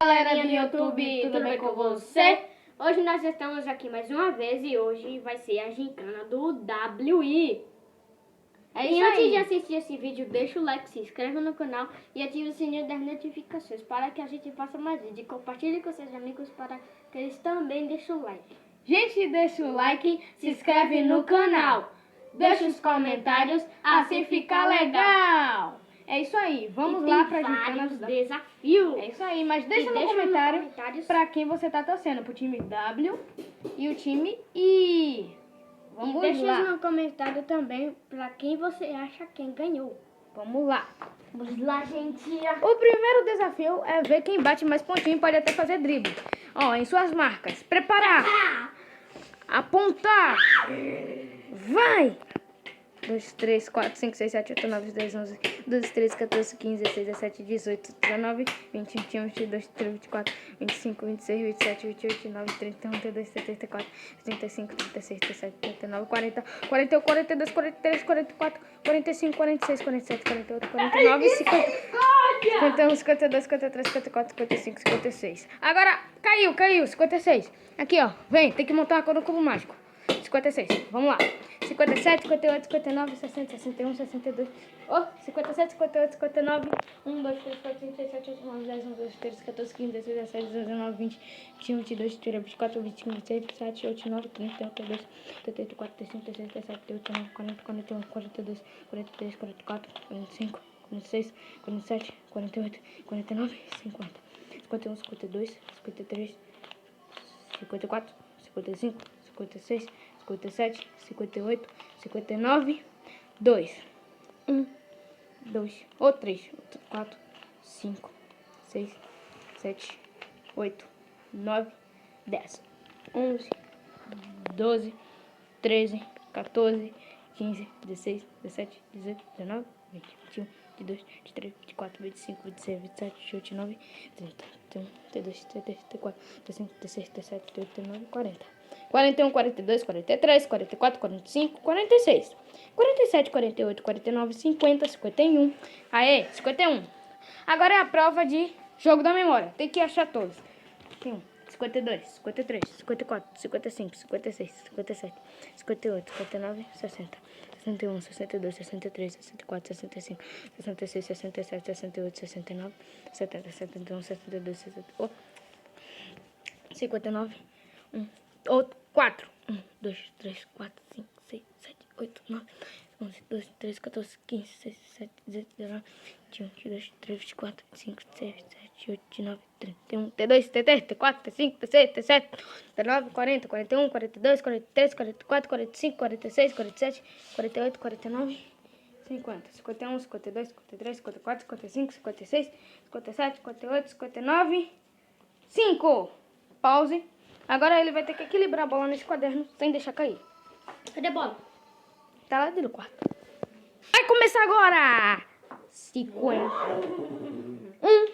Galera do YouTube, tudo bem com você? Hoje nós estamos aqui mais uma vez e hoje vai ser a gincana do WI. E antes de assistir esse vídeo, deixa o like, se inscreva no canal e ative o sininho das notificações para que a gente faça mais vídeos. Compartilhe com seus amigos para que eles também deixem o like. Gente, deixa o like, se inscreve no canal, deixa os comentários, assim fica legal. É isso aí, vamos lá pra gincana dos desafios. É isso aí, mas deixa no comentário pra quem você tá torcendo, pro time W e o time I. Vamos lá. Deixa no comentário também pra quem você acha quem ganhou. Vamos lá. Vamos lá, gente. O primeiro desafio é ver quem bate mais pontinho, pode até fazer drible. Ó, em suas marcas. Preparar. Apontar. Vai. 2, 3, 4, 5, 6, 7, 8, 9, 10, 11, 12, 13, 14, 15, 16, 17, 18, 19, 20, 21, 22, 23, 24, 25, 26, 27, 28, 29, 30, 31, 32, 33, 34, 35, 36, 37, 39, 40, 41, 42, 43, 44, 45, 46, 47, 48, 49, 50, 51, 52, 53, 54, 55, 56. Agora, caiu, 56. Aqui, ó, vem, tem que montar uma cor no cubo mágico. 56, vamos lá. 57, 58, 59, 60, 61, 62, 57, 58, 59, 1, 2, 3, 4, 5, 6, 7, 8, 9, 10, 11, 12, 13, 14, 15, 16, 17, 19, 20, 21, 22, 23, 24, 25, 26, 27, 28, 29, 30, 32, 34, 35, 36, 37, 38, 39, 40, 41, 42, 43, 44, 45, 46, 47, 48, 49, 50, 51, 52, 53, 54, 55, 56, 57, 58, 59, 2, 1, 2, 3, 4, 5, 6, 7, 8, 9, 10, 11, 12, 13, 14, 15, 16, 17, 18, 19, 20, 21, 22, 23, 24, 25, 26, 27, 28, 29, 30, 31, 32, 33, 34, 35, 36, 37, 38, 39, 40. 41, 42, 43, 44, 45, 46, 47, 48, 49, 50, 51. Aê, 51. Agora é a prova de jogo da memória. Tem que achar todos. 52, 53, 54, 55, 56, 57, 58, 59, 60, 61, 62, 63, 64, 65, 66, 67, 68, 69, 70, 71, 72, 68, 59, 4. 1, 2, 3, 4, 5, 6, 7, 8, 9, 11, 12, 13, 14, 15, 16, 17, 18, 19, 21, 22, 23, 24, 25, 26, 27, 28, 29, 31, 32, 33, 34, 35, 36, 37, 39, 40, 41, 42, 43, 44, 45, 46, 47, 48, 49, 50, 51, 52, 53, 54, 55, 56, 57, 58, 59, 5. Pause. Agora ele vai ter que equilibrar a bola nesse caderno sem deixar cair. Cadê a bola? Tá lá dentro do quarto. Vai começar agora! 50. 1,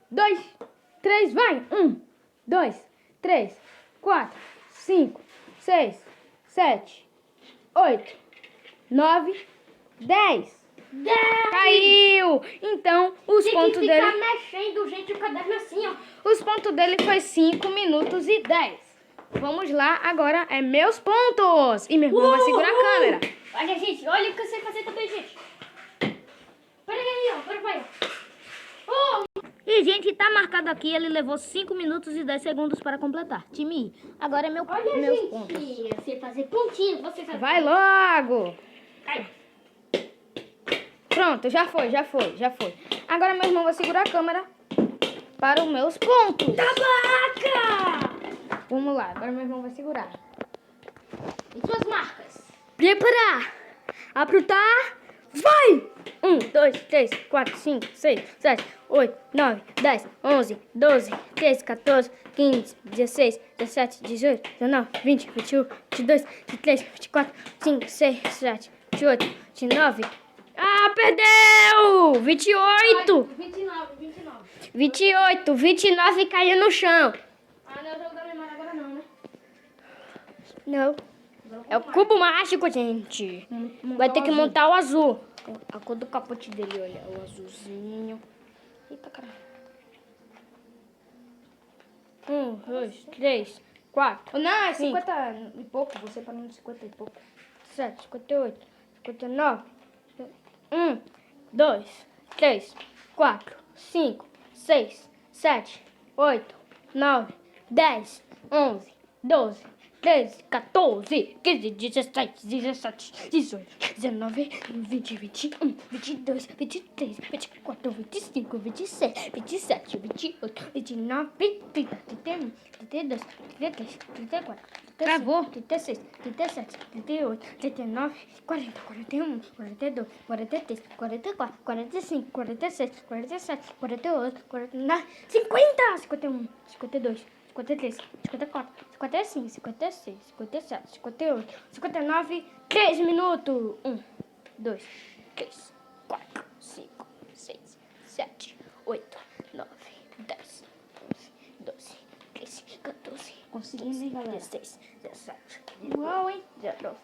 2, 3, vai! 1, 2, 3, 4, 5, 6, 7, 8, 9, 10. Caiu! Então, os pontos dele... Tem que ficar mexendo, gente, o caderno assim, ó. Os pontos dele foi 5 minutos e 10. Vamos lá, agora é meus pontos. E meu irmão vai segurar a câmera. Olha, gente, olha o que eu sei fazer também, gente. Olha aí, ó, vai. E, gente, tá marcado aqui, ele levou 5 minutos e 10 segundos para completar. Time I. Agora é meus pontos. Eu sei fazer pontinho, você sabe. Vai logo! Cai. Pronto, já foi. Agora meu irmão vai segurar a câmera para os meus pontos. Tabaca! Vamos lá, agora meu irmão vai segurar. E suas marcas? Preparar. Apertar. Vai! 1, 2, 3, 4, 5, 6, 7, 8, 9, 10, 11, 12, 13, 14, 15, 16, 17, 18, 19, 20, 21, 22, 23, 24, 25, 26, 27, 28, 29... Ah, perdeu! 28! 29 caiu no chão. Ah, não é o jogo da memória agora não, né? Não. É o cubo mágico, gente. Vai ter que montar o azul. A cor do capote dele, olha. O azulzinho. Eita, caramba. 2, 3, 4. Não, é 5, 50 e pouco. Você parou no 50 e pouco. 7, 58, 59. 1, 2, 3, 4, 5, 6, 7, 8, 9, 10, 11, 12, 13, 14, 15, 16, 17, 18, 19, 20, 21, 22, 23, 24, 25, 26, 27, 28, 29, 30, 31, 32, 33, 34, 35, 36, 37, 38, 39, 40, 41, 42, 43, 44, 45, 46, 47, 48, 49, 50, 51, 52, 53, 54, 55, 56, 57, 58, 59, 3 minutos. 1, 2, 3, 4, 5, 6, 7, 8, 9, 10, 11, 12, 13, 14, Conseguindo, hein, galera? 16, 17, Uau, hein? 19,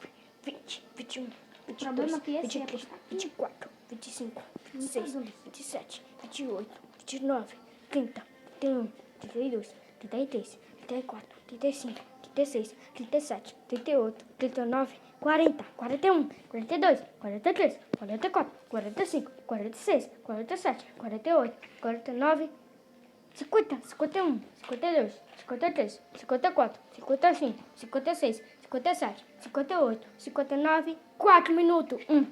20, 21, problema 22, que esse 23, 24, 25, 26, 27, 28, 29, 30, 31, 32, 33, 34, 35, 36, 37, 38, 39, 40, 41, 42, 43, 44, 45, 46, 47, 48, 49, 50, 51, 52, 53, 54, 55, 56, 57, 58, 59, 4 minutos. 1,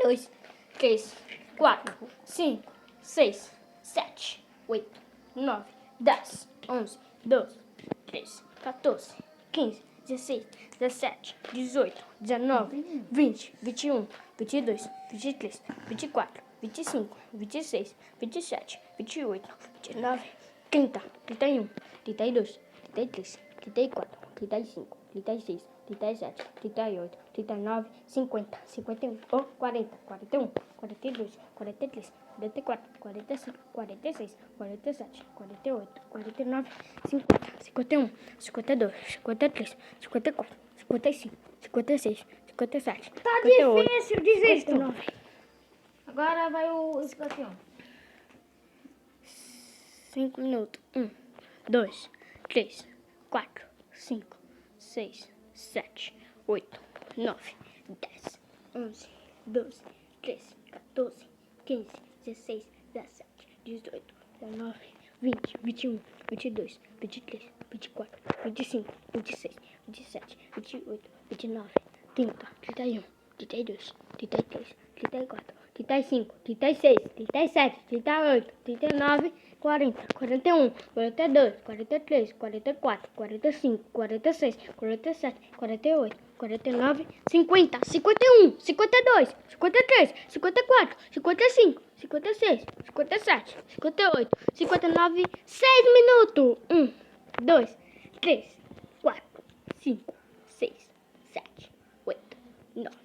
2, 3, 4, 5, 6, 7, 8, 9, 10, 11, 12, 13, 14, 15, 16, 17, 18, 19, 20, 21, 22, 23, 24, 25, 26, 27, 28, 29, 30, 31, 32, 33, 34, 35, 36, 37, 38, 39, 50, 51, 40, 41, 42, 43, 44, 45, 46, 47, 48, 49, 50, 51, 52, 53, 54, 55, 56, 57, Tá 58, difícil, desisto. 59. Agora vai o escorpião. 5 minutos. 1, 2, 3, 4, 5, 6, 7, 8, 9, 10, 11, 12, 13, 14, 15, 16, 17, 18, 19, 20, 21, 22, 23, 24, 25, 26, 27, 28, 29, 30, 31, 32, 33, 34, 35, 36, 37, 38, 39, 40, 41, 42, 43, 44, 45, 46, 47, 48, 49, 50, 51, 52, 53, 54, 55, 56, 57, 58, 59, 6 minutos. 1, 2, 3, 4, 5, 6, 7, 8, 9,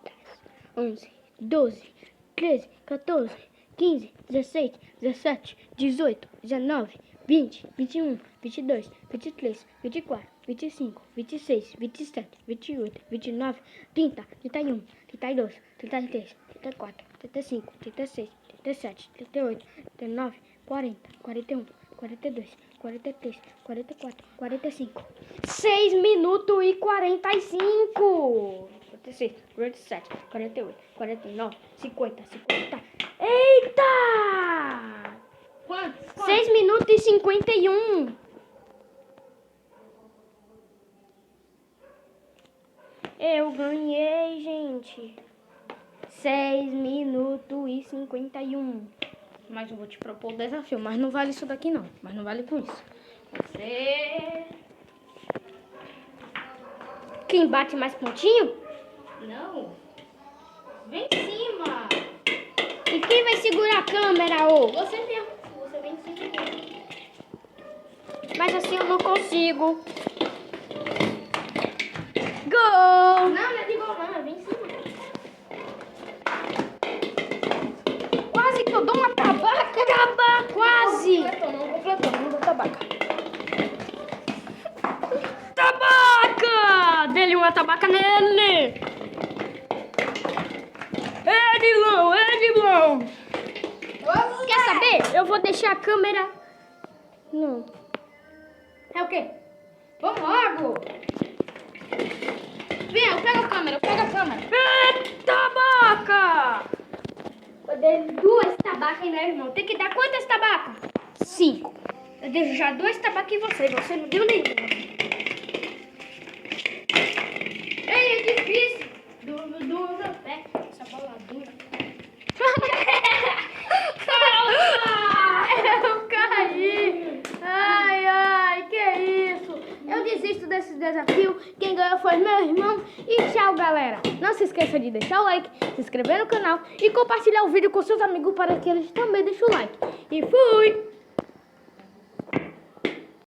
10, 11, 12, 13, 14, 15, 16, 17, 18, 19, 20, 21, 22, 23, 24, 25, 26, 27, 28, 29, 30, 31, 32, 33, 34, 35, 36, 37, 38, 39, 40, 41, 42, 43, 44, 45. 6 minutos e 45. 46, 47, 48, 49, 50, 50. Eita! Quantos? 6 minutos e 51. Eu ganhei, gente. 6 minutos e 51. Mas eu vou te propor o desafio. Mas não vale isso daqui, não. Mas não vale com isso. Você... Quem bate mais pontinho? Não. Vem em cima. E quem vai segurar a câmera, ô? Você mesmo. Você vem em cima. Mas assim eu não consigo. Gol! Não é de gol, não. É bem em cima. Quase que eu dou uma tabaca. Quase. Não completou. Não deu tabaca. Tabaca! Dele uma tabaca nele. Edilão. Quer saber? Eu vou deixar a câmera... Não. É o quê? Vamos logo! Vem, pega a câmera, pega a câmera. Tabaca! Eu dei 2 tabacas em meu irmão. Tem que dar quantas tabacas? 5. Eu deixo já 2 tabacas em você. Você não deu nenhuma. Ei, é difícil. Do meu pé. Essa bola dura. Eu caí! Ai, ai, que isso? Eu desisto desse desafio. Quem ganhou foi meu irmão. E tchau, galera. Não se esqueça de deixar o like, se inscrever no canal e compartilhar o vídeo com seus amigos para que eles também deixem o like. E fui!